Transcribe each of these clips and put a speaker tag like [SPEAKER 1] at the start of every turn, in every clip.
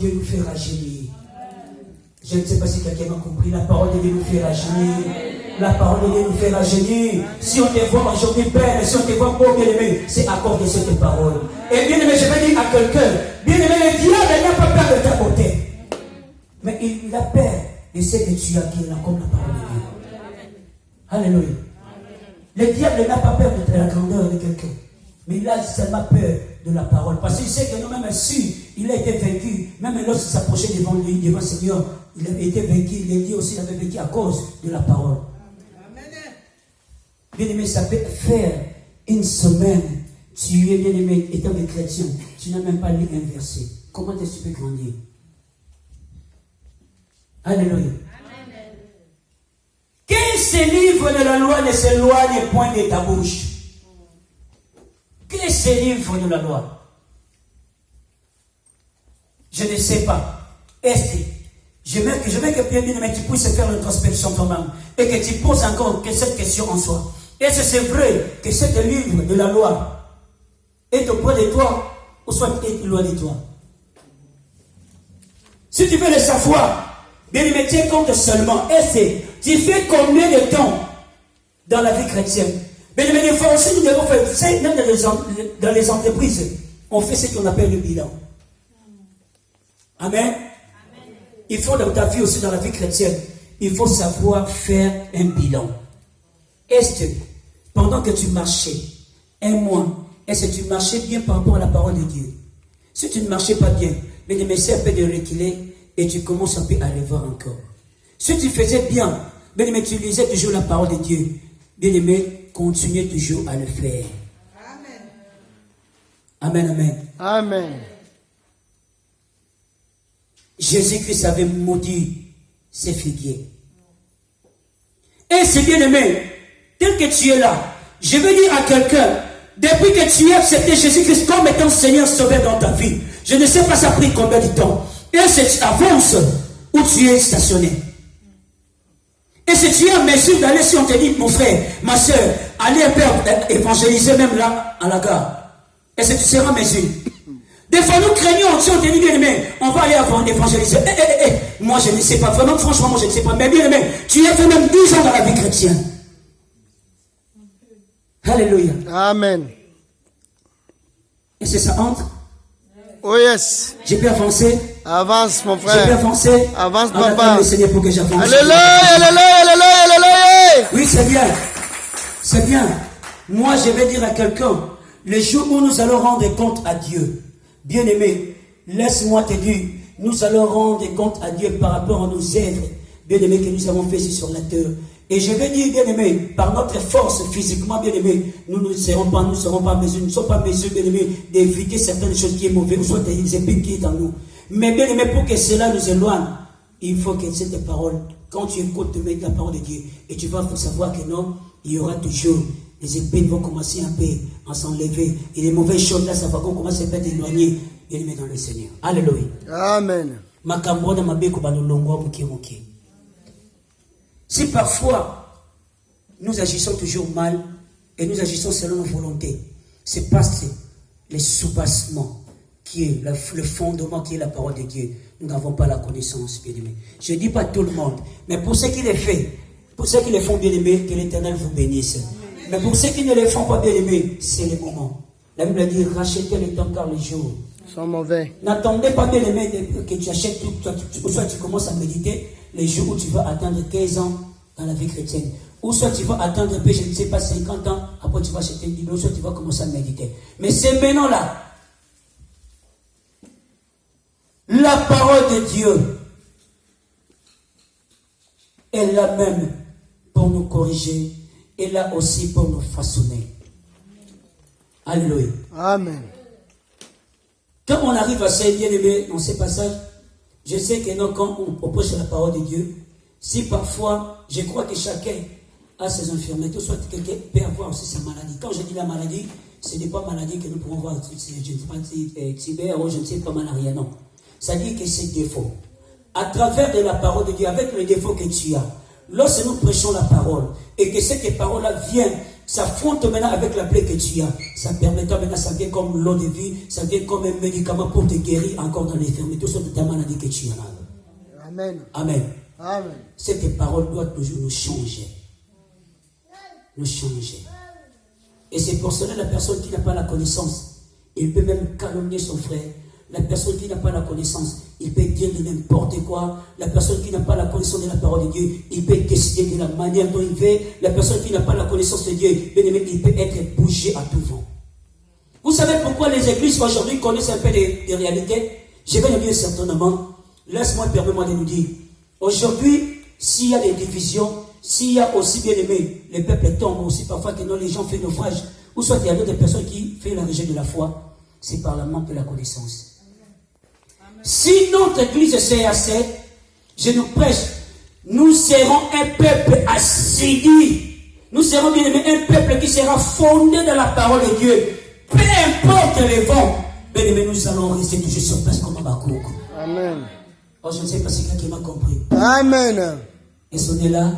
[SPEAKER 1] Dieu nous fait rajeunir. Je ne sais pas si quelqu'un m'a compris. La parole de Dieu nous fait rajeunir. La parole de Dieu nous fait rajeunir. Si on te voit aujourd'hui belle, si on te voit beau, bien aimé, c'est à cause de cette parole. Et bien aimé, je vais dire à quelqu'un, bien aimé, le diable n'a pas peur de ta beauté. Mais il a peur de ce que tu as qui est là comme la parole de Dieu. Alléluia. Le diable n'a pas peur de la grandeur de quelqu'un. Mais il a seulement peur de la parole. Parce qu'il sait que nous-mêmes, si il a été vaincu, même lorsqu'il s'approchait devant lui, devant le Seigneur, il avait été vaincu. Il a dit aussi qu'il avait vaincu à cause de la parole. Bien-aimé, ça peut faire une semaine. Tu es bien-aimé, étant des chrétiens, tu n'as même pas lu un verset. Comment est-ce que tu peux grandir? Alléluia. Que ces livres de la loi ne s'éloignent point de ta bouche. Que ces livres de la loi. Je ne sais pas. Est-ce que je veux que bien-aimé, tu puisses faire l'introspection toi-même et que tu poses encore cette question en soi. Est-ce que c'est vrai que ce livre de la loi est auprès de toi ou soit est loin de toi? Si tu veux le savoir, bien aimé, tiens compte seulement. Est-ce que tu fais combien de temps dans la vie chrétienne? Bien aimé, des fois aussi nous devons faire, c'est même dans les entreprises, on fait ce qu'on appelle le bilan. Amen. Il faut dans ta vie aussi, dans la vie chrétienne, il faut savoir faire un bilan. Est-ce que pendant que tu marchais un mois, est-ce que tu marchais bien par rapport à la parole de Dieu? Si tu ne marchais pas bien, mais le message un peu de reculer et tu commences un peu à le voir encore. Si tu faisais bien, bien aimé, tu lisais toujours la parole de Dieu, bien aimé, continuez toujours à le faire. Amen. Amen, amen.
[SPEAKER 2] Amen.
[SPEAKER 1] Jésus-Christ avait maudit ses figuiers. Et c'est bien aimé, tel que tu es là, je veux dire à quelqu'un, depuis que tu as accepté Jésus-Christ comme étant Seigneur Sauveur dans ta vie, je ne sais pas ça a pris combien de temps. Et si tu avances où tu es stationné. Et si tu es en mesure d'aller, si on te dit, mon frère, ma soeur, allez un peu évangéliser même là, à la gare. Est-ce que tu seras en mesure? Des fois, nous craignons, si on te dit, bien aimé, on va aller avant d'évangéliser. Moi, je ne sais pas. Vraiment, franchement, moi, je ne sais pas. Mais bien aimé, tu as fait même 12 ans dans la vie chrétienne. Alléluia.
[SPEAKER 2] Amen.
[SPEAKER 1] Est-ce que ça entre?
[SPEAKER 2] Oh yes.
[SPEAKER 1] J'ai pu avancer.
[SPEAKER 2] Avance, mon frère.
[SPEAKER 1] J'ai pu avancer.
[SPEAKER 2] Avance,
[SPEAKER 1] papa.
[SPEAKER 2] papa.
[SPEAKER 1] Le Seigneur pour que j'avance.
[SPEAKER 2] Alléluia, alléluia, alléluia, alléluia.
[SPEAKER 1] Oui, c'est bien. C'est bien. Moi, je vais dire à quelqu'un, le jour où nous allons rendre compte à Dieu, bien aimé, laisse-moi te dire, nous allons rendre compte à Dieu par rapport à nos œuvres, bien aimé, que nous avons fait sur la terre. Et je vais dire, bien aimé, par notre force physiquement, bien aimé, nous ne serons pas en mesure, nous ne sommes pas en mesure, bien aimé, d'éviter certaines choses qui sont mauvaises, ou soit des épines qui sont en nous. Mais bien aimé, pour que cela nous éloigne, il faut que cette parole, quand tu écoutes la parole de Dieu, et tu vas savoir que non, il y aura toujours, les épines vont commencer un peu à s'enlever, et les mauvaises choses là, ça va commencer à être éloigné, bien aimé dans le Seigneur. Alléluia.
[SPEAKER 2] Amen.
[SPEAKER 1] Makambona mabeko balolongwa muke. Si parfois nous agissons toujours mal et nous agissons selon nos volontés, c'est parce que le soubassement qui est le fondement qui est la parole de Dieu, nous n'avons pas la connaissance, bien aimé. Je ne dis pas tout le monde, mais pour ceux qui le font, pour ceux qui le font, bien aimé, que l'Éternel vous bénisse. Mais pour ceux qui ne le font pas, bien aimé, c'est le moment. La Bible dit, rachetez le temps car les jours
[SPEAKER 2] sont mauvais.
[SPEAKER 1] N'attendez pas, bien aimé, que tu achètes tout, soit tu commences à méditer les jours où tu vas atteindre 15 ans dans la vie chrétienne. Ou soit tu vas atteindre, je ne sais pas, 50 ans, après tu vas acheter une Bible, ou soit tu vas commencer à méditer. Mais c'est maintenant là. La parole de Dieu est là même pour nous corriger, et là aussi pour nous façonner. Alléluia.
[SPEAKER 2] Amen.
[SPEAKER 1] Quand on arrive à ces bien-aimés dans ces passages, je sais que non, quand on prêche la parole de Dieu, si parfois, je crois que chacun a ses infirmités, soit quelqu'un peut avoir aussi sa maladie. Quand je dis la maladie, ce n'est pas maladie que nous pouvons voir, je ne sais pas si Tibère ou je ne sais pas malaria, non. Ça dit que c'est défaut. À travers de la parole de Dieu, avec le défaut que tu as, lorsque nous prêchons la parole, et que cette parole-là vient s'affronte maintenant avec la plaie que tu as. Ça permettra maintenant, ça vient comme l'eau de vie, ça vient comme un médicament pour te guérir encore dans l'infirmité, soit de ta maladie que tu as.
[SPEAKER 2] Amen.
[SPEAKER 1] Amen.
[SPEAKER 2] Amen.
[SPEAKER 1] Cette parole doit toujours nous changer. Nous changer. Et c'est pour cela la personne qui n'a pas la connaissance, il peut même calomnier son frère. La personne qui n'a pas la connaissance, il peut dire de n'importe quoi. La personne qui n'a pas la connaissance de la parole de Dieu, il peut décider de la manière dont il veut. La personne qui n'a pas la connaissance de Dieu, bien aimé, il peut être bougé à tout vent. Vous savez pourquoi les églises aujourd'hui connaissent un peu des réalités? Je vais le dire certainement. Laisse-moi, permets-moi de nous dire. Aujourd'hui, s'il y a des divisions, s'il y a aussi, bien aimé, les peuples tombent aussi parfois que non, les gens font naufrage, ou soit il y a d'autres personnes qui font la rejet de la foi, c'est par le manque de la connaissance. Si notre église CAC, je nous prêche, nous serons un peuple assidu. Nous serons bien aimés, un peuple qui sera fondé dans la parole de Dieu. Peu importe les vents, bien aimés, nous allons rester toujours sur place comme Habakkuk.
[SPEAKER 2] Amen.
[SPEAKER 1] Oh, je ne sais pas si quelqu'un m'a compris.
[SPEAKER 2] Amen.
[SPEAKER 1] Est-ce qu'on est là?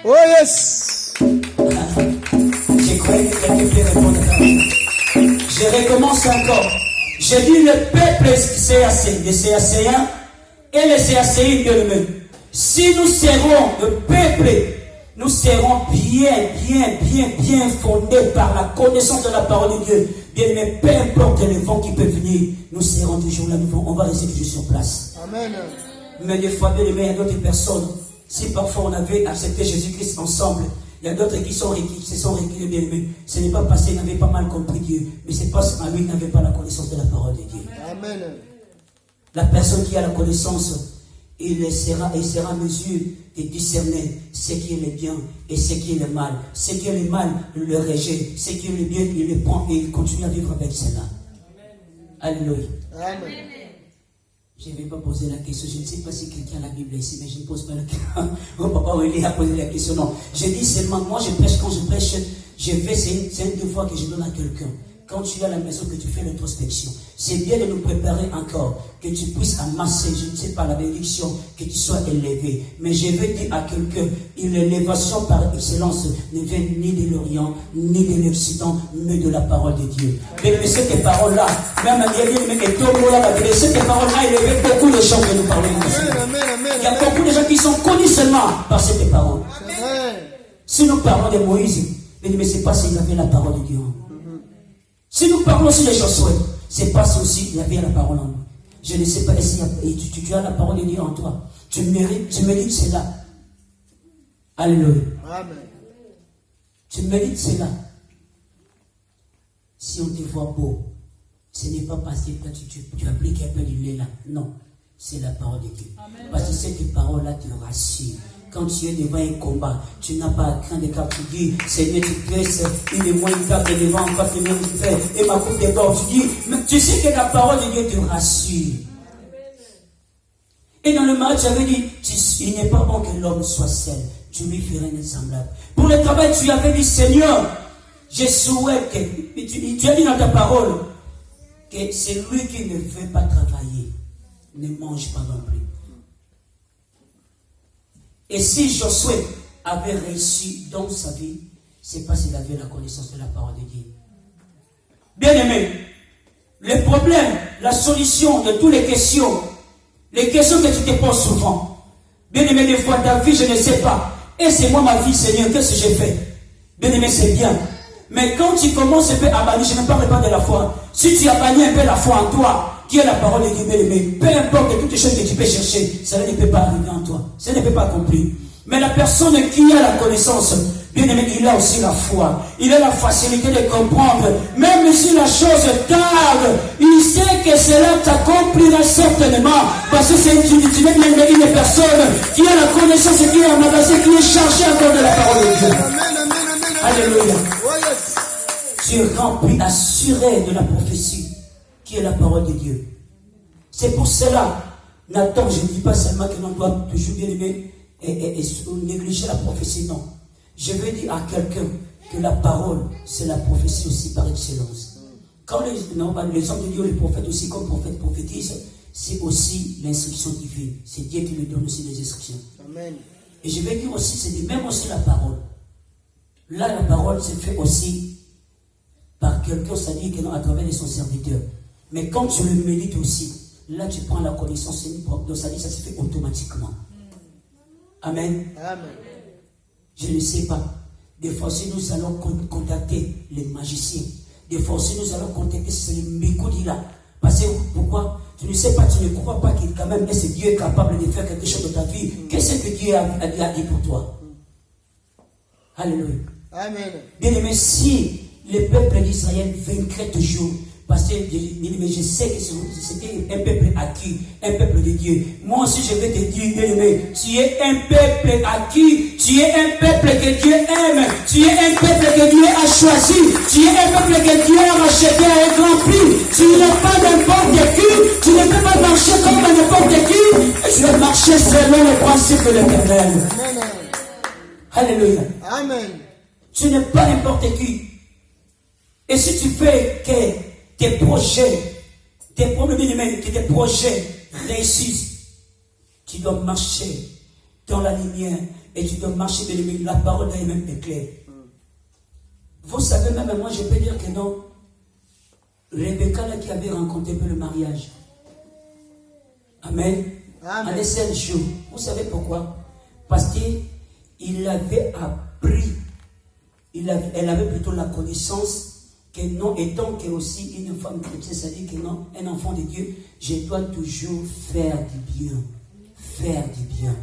[SPEAKER 2] Oh yes.
[SPEAKER 1] Je croyais que quelqu'un peut répondre à ça. Je recommence encore. Je dis le peuple CAC, les CACiens et les CACI de nous-mêmes. Si nous serons le peuple, nous serons bien fondés par la connaissance de la parole de Dieu. Bien, mais peu importe les vents qui peuvent venir, nous serons toujours là, on va rester toujours sur place.
[SPEAKER 2] Amen.
[SPEAKER 1] Mais des fois, bien aimé, il y a d'autres personnes. Si parfois on avait accepté Jésus-Christ ensemble, il y a d'autres qui se sont reculés, bien aimés. Ce n'est pas parce qu'ils n'avaient pas mal compris Dieu, mais c'est parce qu'à lui, il n'avait pas la connaissance de la parole de Dieu.
[SPEAKER 2] Amen.
[SPEAKER 1] La personne qui a la connaissance, il sera en mesure de discerner ce qui est le bien et ce qui est le mal. Ce qui est le mal, il le rejette. Ce qui est le bien, il le prend et il continue à vivre avec cela. Alléluia.
[SPEAKER 2] Amen.
[SPEAKER 1] Je ne vais pas poser la question. Je ne sais pas si quelqu'un a la Bible ici, mais je ne pose pas la question. Mon papa Willy a posé la question. Non. Je dis seulement, moi je prêche, quand je prêche, c'est une devoir que je donne à quelqu'un. Quand tu es à la maison, que tu fais l'introspection, c'est bien de nous préparer encore, que tu puisses amasser, je ne sais pas, la bénédiction, que tu sois élevé. Mais je vais dire à quelqu'un, l'élévation par excellence ne vient ni de l'Orient, ni de l'Occident, mais de la parole de Dieu. Mais cette parole-là, même cette parole-là, elle élevé beaucoup de gens que nous parlons ici. Il y a beaucoup de gens qui sont connus seulement par cette parole. Si nous parlons de Moïse, mais ce n'est pas s'il avait la parole de Dieu. Si nous parlons aussi de Josué, c'est parce aussi il y avait la parole en nous. Je ne sais pas si tu as la parole de Dieu en toi. Tu mérites cela. Alléluia.
[SPEAKER 2] Amen.
[SPEAKER 1] Tu mérites cela. Si on te voit beau, ce n'est pas parce que tu appliques un peu du lait là. Non, c'est la parole de Dieu. Amen. Parce que cette parole-là te rassure. Quand tu es devant un combat, tu n'as pas à craindre car tu dis, Seigneur, tu laisses une moins une carte devant, encore une moins une fait, et ma coupe déborde. Tu dis, mais tu sais que la parole de Dieu te rassure. Et dans le mariage, j'avais dit, il n'est pas bon que l'homme soit seul. Tu lui ferais un semblable. Pour le travail, tu avais dit, Seigneur, je souhaite que, tu as dit dans ta parole, que celui qui ne veut pas travailler, ne mange pas non plus. Et si Josué avait réussi dans sa vie, c'est parce qu'il avait la connaissance de la parole de Dieu. Bien aimé, le problème, la solution de toutes les questions que tu te poses souvent, bien aimé, des fois ta vie, je ne sais pas, et c'est moi ma vie, Seigneur, qu'est-ce que j'ai fait? Bien aimé, c'est bien. Mais quand tu commences un peu à bannir, je ne parle pas de la foi, si tu as banni un peu la foi en toi, qui est la parole de Dieu, bien aimé, peu importe toutes les choses que tu peux chercher, ça ne peut pas arriver en toi. Ça ne peut pas accomplir. Mais la personne qui a la connaissance, bien aimé, il a aussi la foi. Il a la facilité de comprendre. Même si la chose tarde, il sait que cela t'accomplira certainement. Parce que c'est une personne qui a la connaissance et qui est emmagasinée, qui est chargée encore de la parole de Dieu. Alléluia. Tu es rempli, assuré de la prophétie, qui est la parole de Dieu. C'est pour cela, Nathan, je ne dis pas seulement que l'on doit toujours bien aimer et négliger la prophétie, non. Je veux dire à quelqu'un que la parole, c'est la prophétie aussi par excellence. Quand les hommes de Dieu, les prophètes aussi, comme prophètes prophétisent, c'est aussi l'instruction divine. C'est Dieu qui nous donne aussi les instructions.
[SPEAKER 2] Amen.
[SPEAKER 1] Et je vais dire aussi, c'est même aussi la parole. Là, la parole se fait aussi par quelqu'un, c'est-à-dire que non, à travers son serviteur. Mais quand tu le médites aussi, là, tu prends la connaissance, donc ça se fait automatiquement. Amen.
[SPEAKER 2] Amen.
[SPEAKER 1] Je ne sais pas. Des fois, si nous allons contacter les magiciens, des fois, si nous allons contacter les Mikoudi là. Parce que pourquoi? Tu ne sais pas, tu ne crois pas qu'il quand même, est-ce que Dieu est capable de faire quelque chose dans ta vie? Qu'est-ce que Dieu a dit pour toi? Alléluia.
[SPEAKER 2] Amen.
[SPEAKER 1] Bien aimé, si le peuple d'Israël vaincrait toujours, parce que je sais que c'était un peuple acquis, un peuple de Dieu. Moi aussi, je vais te dire, bien aimé, tu es un peuple acquis, tu es un peuple que Dieu aime, tu es un peuple que Dieu a choisi, tu es un peuple que Dieu a racheté à un grand prix. Tu n'es pas n'importe qui, tu ne peux pas marcher comme n'importe qui, tu dois marcher selon les principes de l'Éternel. Alléluia.
[SPEAKER 2] Amen.
[SPEAKER 1] Tu n'es pas n'importe qui. Et si tu fais que tes projets, tes problèmes, que tes projets réussissent, tu dois marcher dans la lumière et tu dois marcher dans la lumière. La parole d'elle-même est claire. Vous savez, même moi, je peux dire que non. Rebecca, là, qui avait rencontré le mariage. Amen.
[SPEAKER 2] Amen.
[SPEAKER 1] À l'essai jour. Vous savez pourquoi? Parce qu'il avait appris, elle avait plutôt la connaissance que non, étant que aussi une femme chrétienne, c'est-à-dire que non, un enfant de Dieu, je dois toujours faire du bien. Faire du bien.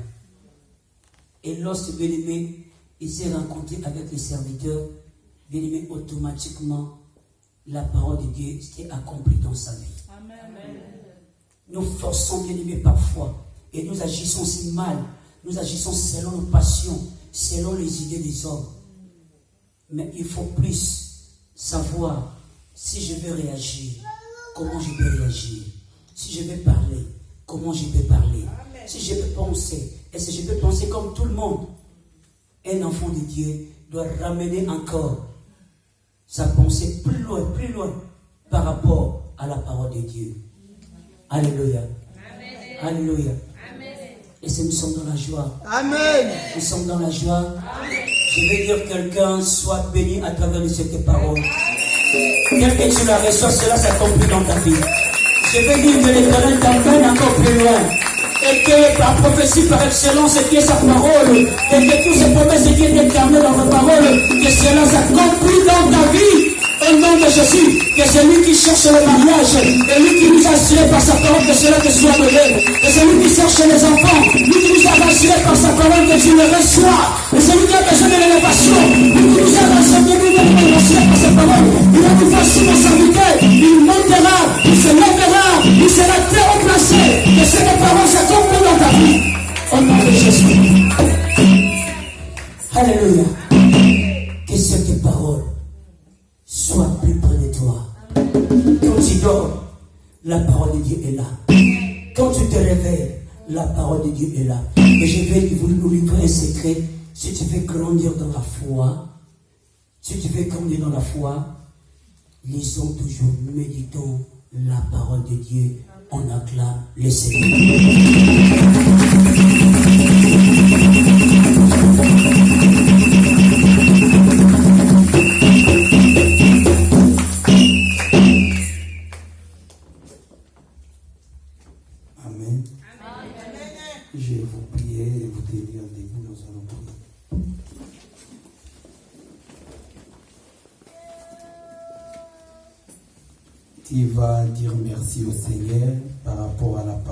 [SPEAKER 1] Et lorsque bien-aimé, il s'est rencontré avec les serviteurs, bien-aimé, automatiquement, la parole de Dieu s'est accomplie dans sa vie. Amen. Nous forçons, bien-aimé, parfois, et nous agissons si mal, nous agissons selon nos passions, selon les idées des hommes. Mais il faut plus savoir si je vais réagir, comment je vais réagir. Si je vais parler, comment je vais parler. Si je vais penser, est-ce que je vais penser comme tout le monde? Un enfant de Dieu doit ramener encore sa pensée plus loin par rapport à la parole de Dieu. Alléluia. Amen. Alléluia. Amen. Et si nous sommes dans la joie.
[SPEAKER 2] Amen.
[SPEAKER 1] Nous sommes dans la joie. Amen. Je vais dire quelqu'un soit béni à travers de cette parole. Quel que tu la reçois, cela s'accomplit dans ta vie. Je vais dire que l'Éternel t'emmène encore plus loin. Et que par prophétie, par excellence, qui est sa parole, et que toutes ces promesses qui est déterminées dans ta parole, que cela s'accomplit dans ta vie. Au nom de Jésus, que celui qui cherche le mariage, et lui qui nous a assuré par sa parole que cela te soit donné, et celui qui cherche les enfants, lui qui nous a assuré par sa parole que tu le reçois, et celui qui a besoin de l'élévation, lui qui nous a enseigné, lui qui nous a assuré par sa parole, il a nous fait sous nos serviteurs, il montera, il se lèvera, il sera très haut placé, que cette parole s'accomplisse dans ta vie. Au nom de Jésus. Alléluia. Que cette parole soit plus près de toi. Quand tu dors, la parole de Dieu est là. Quand tu te réveilles, la parole de Dieu est là. Et je vais vous livrer un secret. Si tu veux grandir dans la foi, lisons toujours, méditons la parole de Dieu. On acclame le Seigneur. Amen. Je vais vous prier et vous tenir debout, nous allons prier. Tu vas dire merci au Seigneur par rapport à la parole.